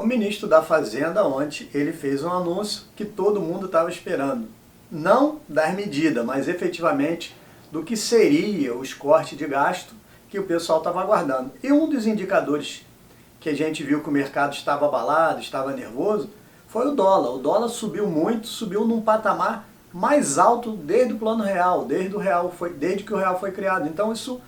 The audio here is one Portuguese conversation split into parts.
O ministro da Fazenda ontem, ele fez um anúncio que todo mundo estava esperando. Não das medidas, mas efetivamente do que seria os cortes de gasto que o pessoal estava aguardando. E um dos indicadores que a gente viu que o mercado estava abalado, estava nervoso, foi o dólar. O dólar subiu muito, subiu num patamar mais alto desde o Plano Real, desde que o real foi criado. Então isso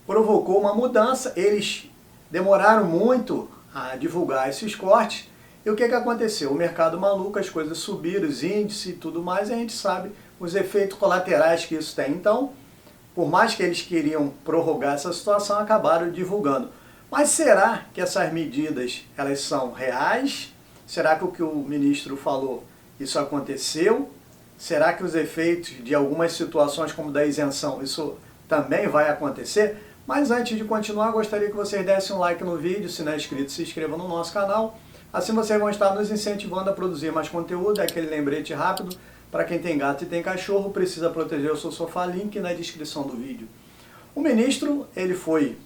provocou uma mudança. Eles demoraram muito a divulgar esses cortes. E o que aconteceu? O mercado maluco, as coisas subiram, os índices e tudo mais, e a gente sabe os efeitos colaterais que isso tem. Então, por mais que eles queriam prorrogar essa situação, acabaram divulgando. Mas será que essas medidas elas são reais? Será que o que o ministro falou, isso aconteceu? Será que os efeitos de algumas situações como da isenção, isso também vai acontecer? Mas antes de continuar, gostaria que vocês dessem um like no vídeo, se não é inscrito, se inscreva no nosso canal. Assim vocês vão estar nos incentivando a produzir mais conteúdo, é aquele lembrete rápido. Para quem tem gato e tem cachorro, precisa proteger o seu sofá, link na descrição do vídeo. O ministro, ele foi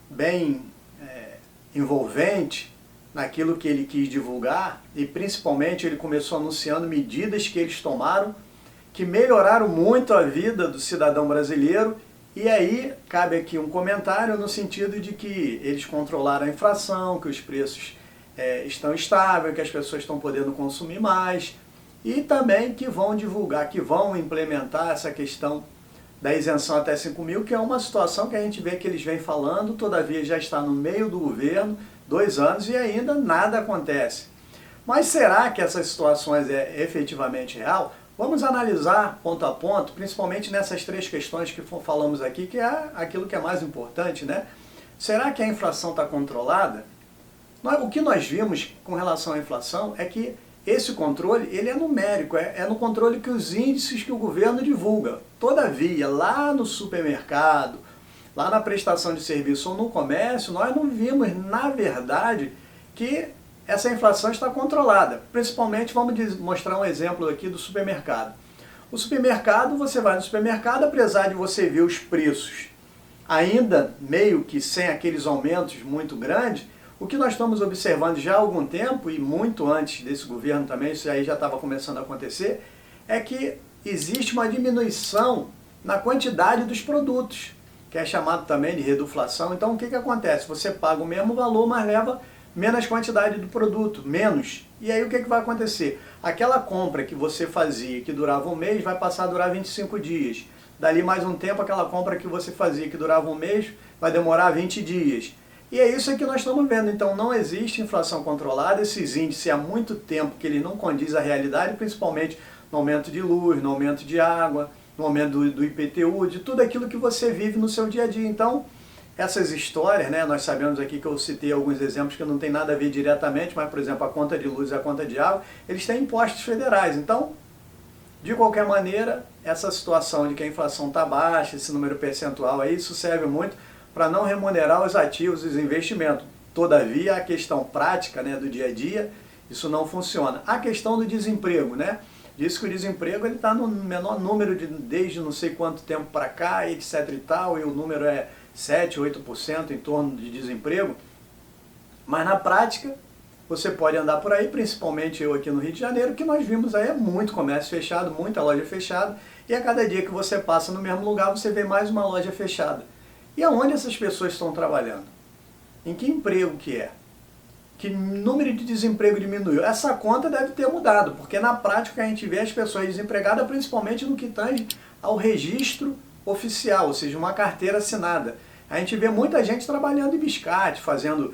bem envolvente naquilo que ele quis divulgar e principalmente ele começou anunciando medidas que eles tomaram que melhoraram muito a vida do cidadão brasileiro. E aí cabe aqui um comentário no sentido de que eles controlaram a inflação, que os preços estão estáveis, que as pessoas estão podendo consumir mais e também que vão divulgar, que vão implementar essa questão da isenção até 5 mil, que é uma situação que a gente vê que eles vêm falando, todavia já está no meio do governo, 2 anos e ainda nada acontece. Mas será que essas situações é efetivamente real? Vamos analisar ponto a ponto, principalmente nessas 3 questões que falamos aqui, que é aquilo que é mais importante, né? Será que a inflação está controlada? O que nós vimos com relação à inflação é que esse controle ele é numérico, é no controle que os índices que o governo divulga. Todavia, lá no supermercado, lá na prestação de serviço ou no comércio, nós não vimos, na verdade, que essa inflação está controlada. Principalmente, vamos mostrar um exemplo aqui do supermercado. O supermercado, você vai no supermercado, apesar de você ver os preços ainda meio que sem aqueles aumentos muito grandes, o que nós estamos observando já há algum tempo, e muito antes desse governo também, isso aí já estava começando a acontecer, é que existe uma diminuição na quantidade dos produtos, que é chamado também de reduflação. Então o que acontece? Você paga o mesmo valor, mas leva menos quantidade do produto, menos. E aí o que vai acontecer? Aquela compra que você fazia, que durava um mês, vai passar a durar 25 dias. Dali mais um tempo, aquela compra que você fazia, que durava um mês, vai demorar 20 dias. E é isso que nós estamos vendo. Então não existe inflação controlada, esses índices há muito tempo que ele não condiz à realidade, principalmente no aumento de luz, no aumento de água, no aumento do IPTU, de tudo aquilo que você vive no seu dia a dia. Então, essas histórias, né, nós sabemos aqui que eu citei alguns exemplos que não tem nada a ver diretamente, mas, por exemplo, a conta de luz e a conta de água, eles têm impostos federais. Então, de qualquer maneira, essa situação de que a inflação está baixa, esse número percentual aí, isso serve muito para não remunerar os ativos e os investimentos. Todavia, a questão prática, né, do dia a dia, isso não funciona. A questão do desemprego, né? Diz que o desemprego está no menor número desde não sei quanto tempo para cá, etc e tal, e o número é 7, 8% em torno de desemprego. Mas na prática, você pode andar por aí, principalmente eu aqui no Rio de Janeiro, que nós vimos aí é muito comércio fechado, muita loja fechada, e a cada dia que você passa no mesmo lugar, você vê mais uma loja fechada. E aonde essas pessoas estão trabalhando? Em que emprego que é? Que número de desemprego diminuiu? Essa conta deve ter mudado, porque na prática a gente vê as pessoas desempregadas, principalmente no que tange ao registro oficial, ou seja, uma carteira assinada. A gente vê muita gente trabalhando em biscate, fazendo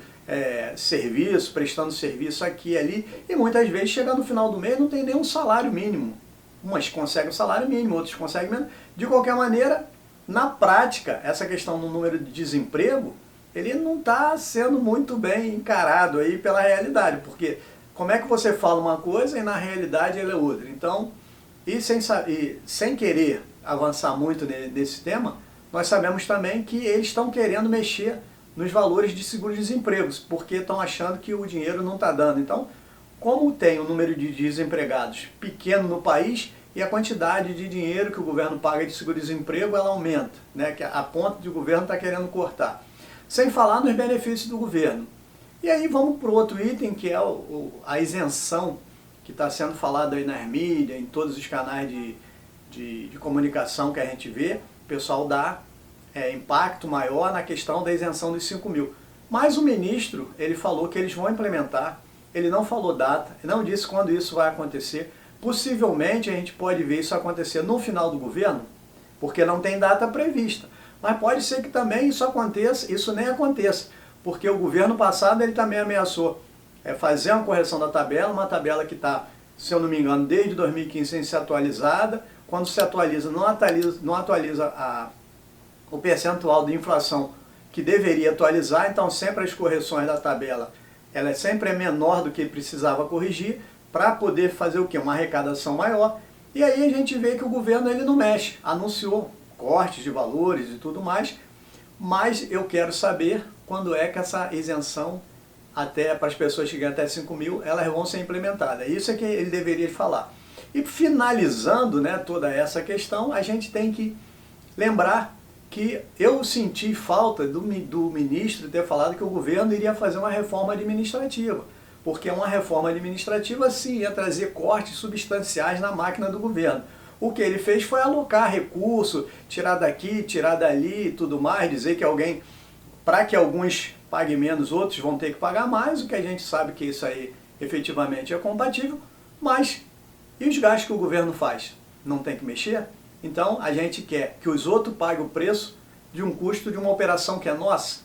serviço, prestando serviço aqui e ali, e muitas vezes chega no final do mês não tem nenhum salário mínimo. Umas conseguem o salário mínimo, outros conseguem menos. De qualquer maneira, na prática, essa questão do número de desemprego, ele não está sendo muito bem encarado aí pela realidade, porque como é que você fala uma coisa e na realidade ela é outra? Então, sem querer avançar muito nesse tema, nós sabemos também que eles estão querendo mexer nos valores de seguro-desemprego, porque estão achando que o dinheiro não está dando. Então, como tem um número de desempregados pequeno no país, e a quantidade de dinheiro que o governo paga de seguro-desemprego, ela aumenta, né? Que a ponto de o governo está querendo cortar. Sem falar nos benefícios do governo. E aí vamos para o outro item, que é a isenção, que está sendo falado aí nas mídias, em todos os canais de comunicação que a gente vê. O pessoal dá impacto maior na questão da isenção dos 5 mil. Mas o ministro, ele falou que eles vão implementar, ele não falou data, não disse quando isso vai acontecer. Possivelmente a gente pode ver isso acontecer no final do governo, porque não tem data prevista. Mas pode ser que também isso aconteça, isso nem aconteça, porque o governo passado ele também ameaçou fazer uma correção da tabela, uma tabela que está, se eu não me engano, desde 2015 sem ser atualizada. Quando se atualiza, não atualiza o percentual de inflação que deveria atualizar, então sempre as correções da tabela, ela sempre é menor do que precisava corrigir, para poder fazer o quê? Uma arrecadação maior. E aí a gente vê que o governo ele não mexe, anunciou cortes de valores e tudo mais, mas eu quero saber quando é que essa isenção, até para as pessoas que ganham até 5 mil, elas vão ser implementadas. Isso é que ele deveria falar. E finalizando, né, toda essa questão, a gente tem que lembrar que eu senti falta do ministro ter falado que o governo iria fazer uma reforma administrativa, porque uma reforma administrativa sim ia trazer cortes substanciais na máquina do governo. O que ele fez foi alocar recurso, tirar daqui, tirar dali e tudo mais, dizer que alguém, para que alguns paguem menos, outros vão ter que pagar mais, o que a gente sabe que isso aí efetivamente é compatível, mas e os gastos que o governo faz? Não tem que mexer? Então a gente quer que os outros paguem o preço de um custo de uma operação que é nossa.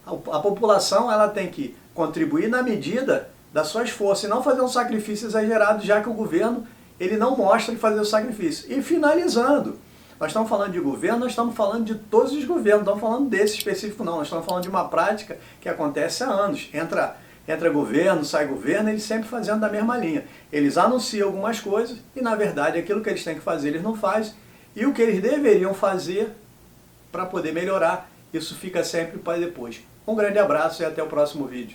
A população ela tem que contribuir na medida das suas forças e não fazer um sacrifício exagerado, já que o governo ele não mostra de fazer o sacrifício. E finalizando, nós estamos falando de governo, nós estamos falando de todos os governos, não estamos falando desse específico não, nós estamos falando de uma prática que acontece há anos. Entra governo, sai governo, eles sempre fazendo da mesma linha. Eles anunciam algumas coisas e, na verdade, aquilo que eles têm que fazer, eles não fazem. E o que eles deveriam fazer para poder melhorar, isso fica sempre para depois. Um grande abraço e até o próximo vídeo.